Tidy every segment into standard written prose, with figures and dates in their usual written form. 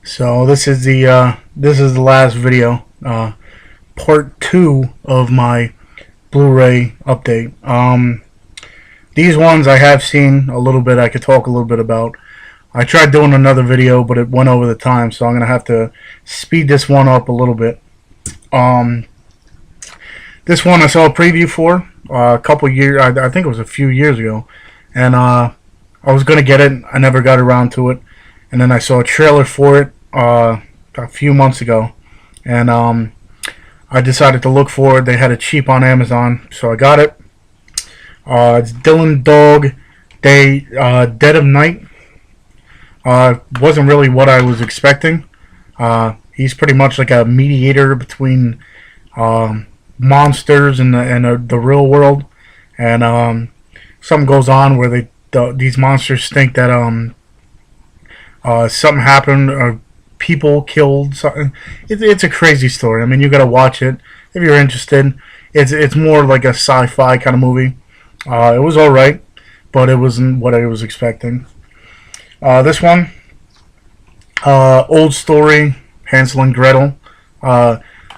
So this is the last video, part two of my Blu-ray update. These ones I have seen a little bit. I could talk a little bit about. I tried doing another video, but it went over the time, so I'm gonna have to speed this one up a little bit. Um, this one I saw a preview for a couple years. I think it was a few years ago, and I was gonna get it. I never got around to it, and then I saw a trailer for it a few months ago, and I decided to look for it. They had it cheap on Amazon, so I got it. It's Dylan Dog Day, Dead of Night. Wasn't really what I was expecting. He's pretty much like a mediator between monsters and the real world, and something goes on where these monsters think that something happened or people killed something. It's a crazy story. I mean, you gotta watch it if you're interested. It's more like a sci-fi kind of movie. It was all right, but it wasn't what I was expecting. This one, old story, Hansel and Gretel.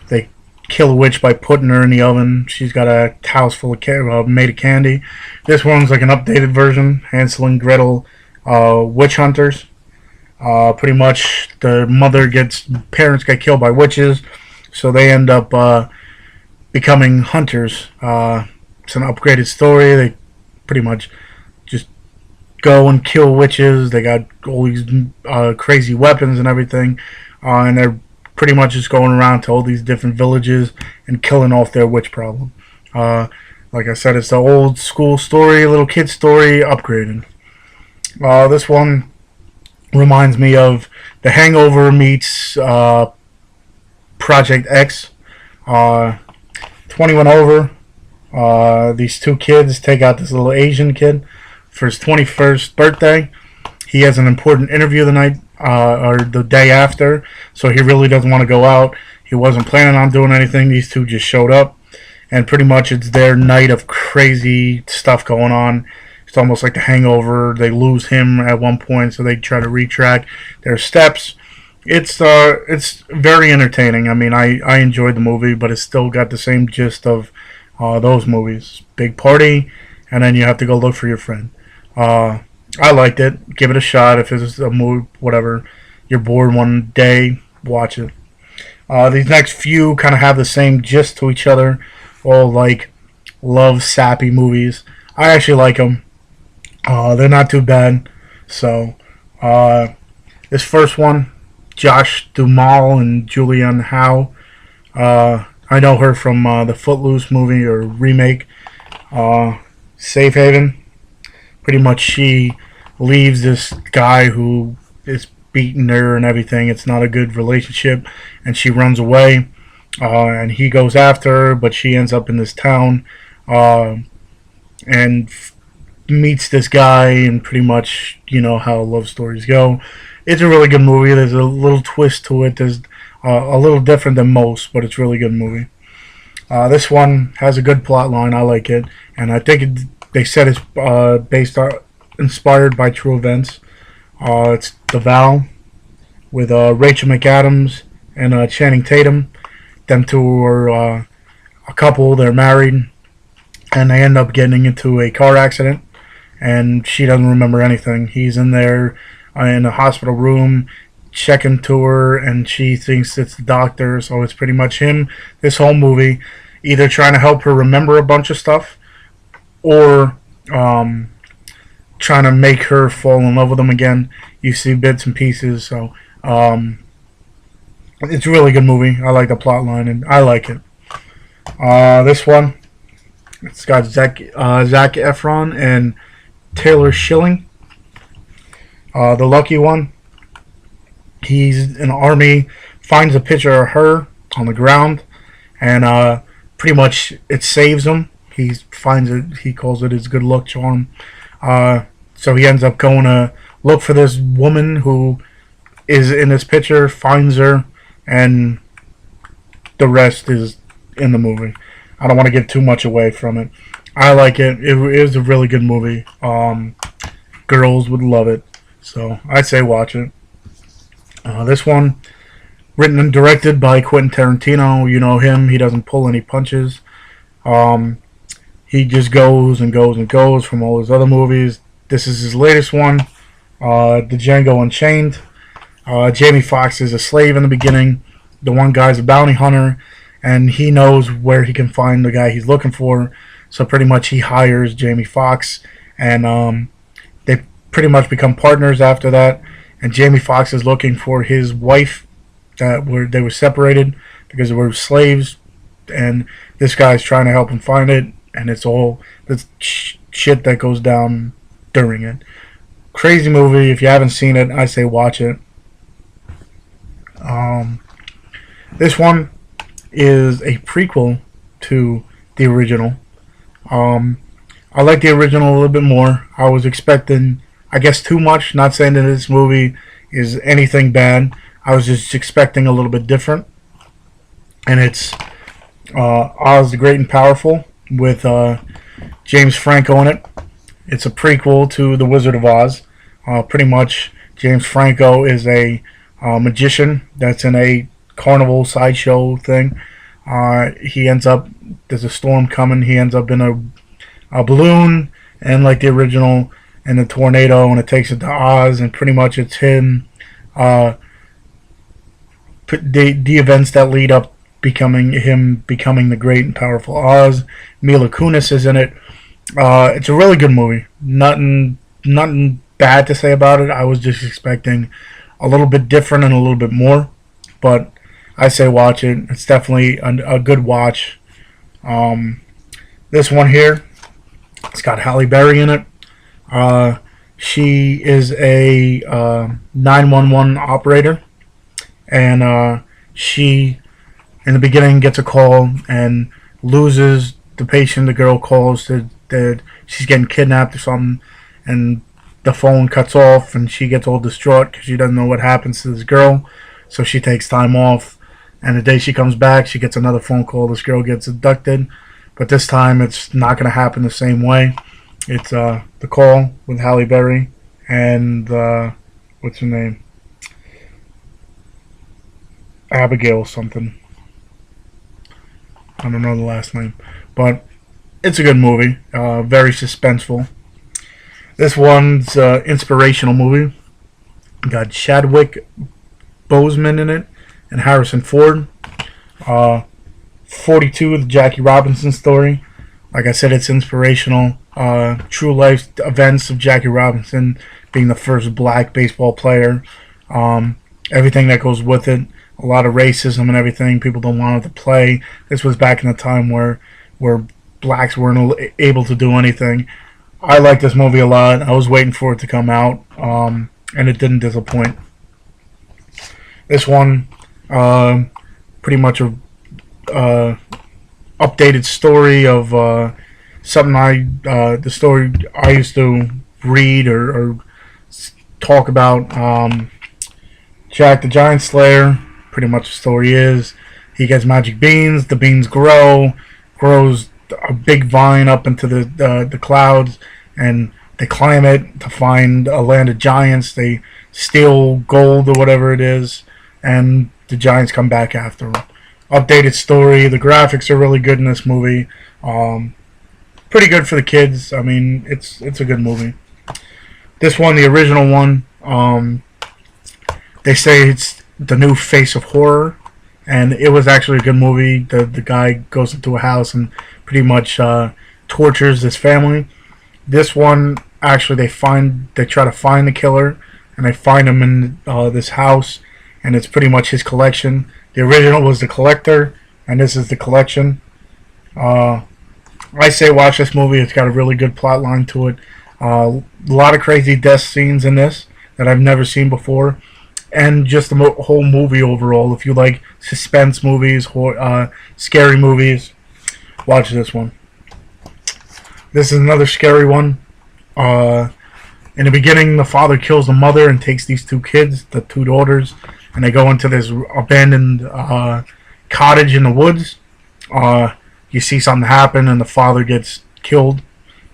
They kill a witch by putting her in the oven. She's got a house full of made of candy. This one's like an updated version, Hansel and Gretel, witch hunters. Pretty much, parents get killed by witches, so they end up becoming hunters. It's an upgraded story. They pretty much just go and kill witches. They got all these crazy weapons and everything, and they're pretty much just going around to all these different villages and killing off their witch problem. Like I said, it's the old school story, a little kid story, upgraded. This one reminds me of The Hangover meets Project X. 21 over. These two kids take out this little Asian kid for his 21st birthday. He has an important interview the night or the day after, so he really doesn't want to go out. He wasn't planning on doing anything. These two just showed up, and pretty much it's their night of crazy stuff going on. It's almost like The Hangover. They lose him at one point, so they try to retrack their steps. It's very entertaining. I mean, I enjoyed the movie, but it's still got the same gist of those movies. Big party, and then you have to go look for your friend. I liked it. Give it a shot. If it's a movie, whatever, you're bored one day, watch it. These next few kind of have the same gist to each other. All like love sappy movies. I actually like them. They're not too bad. So, this first one, Josh Duhamel and Julianne Howe. I know her from the Footloose movie or remake, Safe Haven. Pretty much she leaves this guy who is beating her and everything. It's not a good relationship, and she runs away. And he goes after her, but she ends up in this town and meets this guy, and pretty much, you know how love stories go. It's a really good movie. There's a little twist to it. There's a little different than most, but it's a really good movie. This one has a good plot line. I like it, and I think they said it's inspired by true events. It's The Vow with Rachel McAdams and Channing Tatum. Them two are a couple. They're married, and they end up getting into a car accident, and she doesn't remember anything. He's in there in a hospital room checking to her, and she thinks it's the doctor, so it's pretty much him this whole movie either trying to help her remember a bunch of stuff or trying to make her fall in love with him again. You see bits and pieces, so it's a really good movie. I like the plot line, and I like it. This one, it's got Zac Efron and Taylor Schilling. The lucky one, he's in the army, finds a picture of her on the ground, and pretty much it saves him. He finds it. He calls it his good luck charm. So he ends up going to look for this woman who is in this picture, finds her, and the rest is in the movie. I don't want to give too much away from it. I like it. It was a really good movie. Girls would love it. So I'd say watch it. This one, written and directed by Quentin Tarantino. You know him. He doesn't pull any punches. Um, he just goes and goes and goes from all his other movies. This is his latest one, The Django Unchained. Jamie Foxx is a slave in the beginning. The one guy's a bounty hunter, and he knows where he can find the guy he's looking for. So pretty much he hires Jamie Foxx, and they pretty much become partners after that. And Jamie Foxx is looking for his wife they were separated because they were slaves, and this guy's trying to help him find it, and it's all the shit that goes down during it. Crazy movie. If you haven't seen it, I say watch it. This one is a prequel to the original. I like the original a little bit more. I was expecting, I guess, too much. Not saying that this movie is anything bad. I was just expecting a little bit different. And it's Oz the Great and Powerful with James Franco in it. It's a prequel to The Wizard of Oz. Pretty much, James Franco is a magician that's in a carnival sideshow thing. He ends up, there's a storm coming, he ends up in a balloon, and like the original, and the tornado, and it takes it to Oz, and pretty much it's him, the events that lead up becoming the great and powerful Oz. Mila Kunis is in it. It's a really good movie. Nothing bad to say about it. I was just expecting a little bit different and a little bit more, but I say watch it. It's definitely a good watch. This one here, it's got Halle Berry in it. She is a 911 operator, and she, in the beginning, gets a call and loses the patient. The girl calls that she's getting kidnapped or something, and the phone cuts off, and she gets all distraught because she doesn't know what happens to this girl. So she takes time off, and the day she comes back, she gets another phone call. This girl gets abducted, but this time it's not going to happen the same way. It's The Call with Halle Berry and what's her name? Abigail something. I don't know the last name, but it's a good movie. Very suspenseful. This one's an inspirational movie. Got Chadwick Boseman in it and Harrison Ford. 42, the Jackie Robinson story. Like I said, it's inspirational. True life events of Jackie Robinson being the first black baseball player. Everything that goes with it. A lot of racism and everything. People don't want it to play. This was back in the time where blacks weren't able to do anything. I like this movie a lot. I was waiting for it to come out, and it didn't disappoint. This one, pretty much a updated story of something the story I used to read or talk about. Jack the Giant Slayer. Pretty much the story is he gets magic beans. The beans grows a big vine up into the clouds, and they climb it to find a land of giants. They steal gold or whatever it is, and the giants come back after them. Updated story. The graphics are really good in this movie. Pretty good for the kids. I mean, it's a good movie. This one, the original one, they say it's the new face of horror, and it was actually a good movie. The guy goes into a house and pretty much tortures his family. This one, actually, they try to find the killer, and they find him in this house, and it's pretty much his collection. The original was The Collector, and this is The Collection. I say watch this movie. It's got a really good plot line to it. A lot of crazy death scenes in this that I've never seen before. And just the whole movie overall. If you like suspense movies, scary movies, watch this one. This is another scary one. In the beginning, the father kills the mother and takes these two kids, the two daughters, and they go into this abandoned cottage in the woods. You see something happen, and the father gets killed.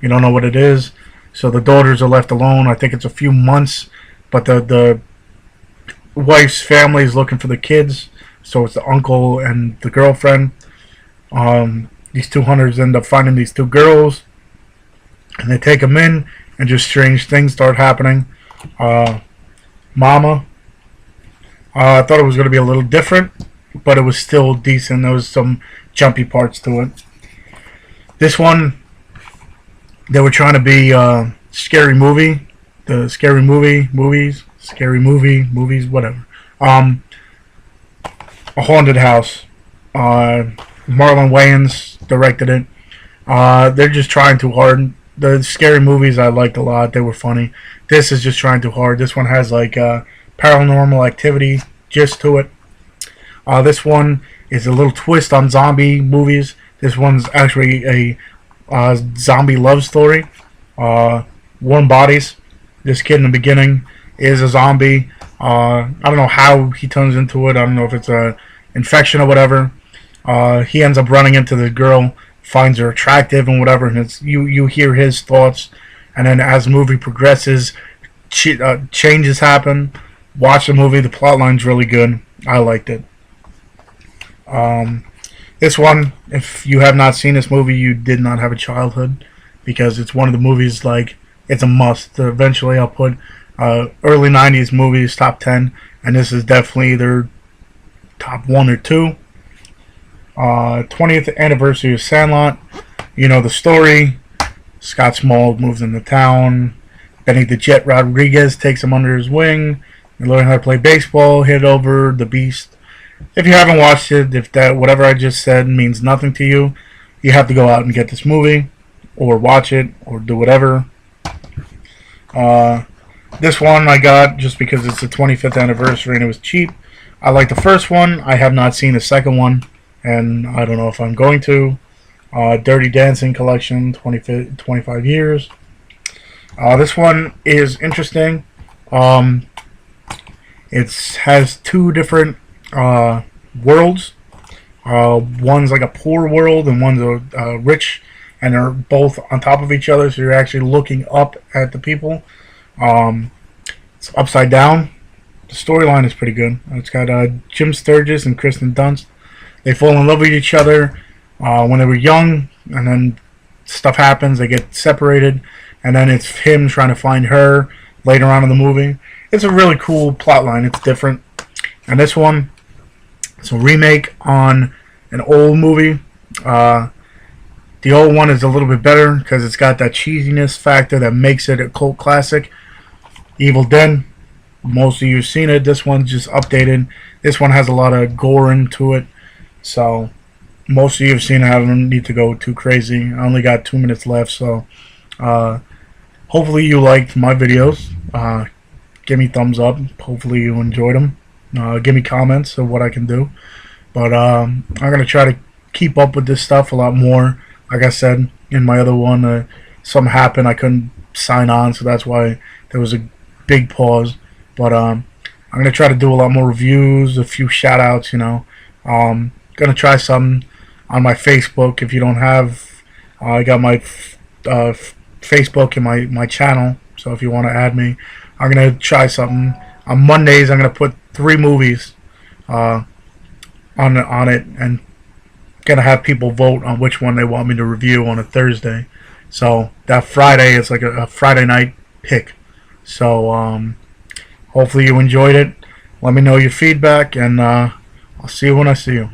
You don't know what it is. So the daughters are left alone. I think it's a few months, but the wife's family is looking for the kids, so it's the uncle and the girlfriend. These two hunters end up finding these two girls, and they take them in, and just strange things start happening. Mama, I thought it was going to be a little different, but it was still decent. There was some jumpy parts to it. This one, they were trying to be scary movie, the scary movie movies, scary movie movies, whatever. A haunted house. Marlon Wayans directed it. They're just trying too hard. The scary movies I liked a lot. They were funny. This is just trying too hard. This one has like paranormal activity gist to it. This one is a little twist on zombie movies. This one's actually a zombie love story. Warm Bodies. This kid in the beginning is a zombie. I don't know how he turns into it. I don't know if it's a infection or whatever. He ends up running into the girl, finds her attractive and whatever, and it's you hear his thoughts, and then as the movie progresses, changes happen. Watch the movie. The plot line's really good. I liked it. This one, if you have not seen this movie, you did not have a childhood, because it's one of the movies, like, it's a must. Eventually I'll put early 90s movies top 10, and this is definitely either top 1 or 2. 20th anniversary of Sandlot. You know the story. Scott Small moves into town. Benny the Jet Rodriguez takes him under his wing. They learn how to play baseball, hit over the beast. If you haven't watched it, if that whatever I just said means nothing to you, you have to go out and get this movie, or watch it, or do whatever. This one I got just because it's the 25th anniversary and it was cheap. I like the first one. I have not seen the second one, and I don't know if I'm going to. Dirty Dancing Collection, 25 years. This one is interesting. It has two different worlds. One's like a poor world and one's a rich, and they're both on top of each other, so you're actually looking up at the people. It's upside down. The storyline is pretty good. It's got Jim Sturgis and Kristen Dunst. They fall in love with each other when they were young, and then stuff happens. They get separated, and then it's him trying to find her later on in the movie. It's a really cool plot line. It's different. And this one, it's a remake on an old movie. The old one is a little bit better because it's got that cheesiness factor that makes it a cult classic. Evil Dead. Most of you have seen it. This one's just updated. This one has a lot of gore into it. So most of you have seen it. I don't need to go too crazy. I only got 2 minutes left. So hopefully you liked my videos. Give me thumbs up. Hopefully you enjoyed them. Give me comments of what I can do. But I'm going to try to keep up with this stuff a lot more. Like I said in my other one, something happened. I couldn't sign on, so that's why there was a big pause. But I'm going to try to do a lot more reviews, a few shout outs, you know. Going to try something on my Facebook. If you don't have, I got my Facebook and my channel. So if you want to add me, I'm going to try something. On Mondays, I'm going to put 3 movies on it, and going to have people vote on which one they want me to review on a Thursday. So that Friday is like a Friday night pick. So hopefully you enjoyed it. Let me know your feedback, and I'll see you when I see you.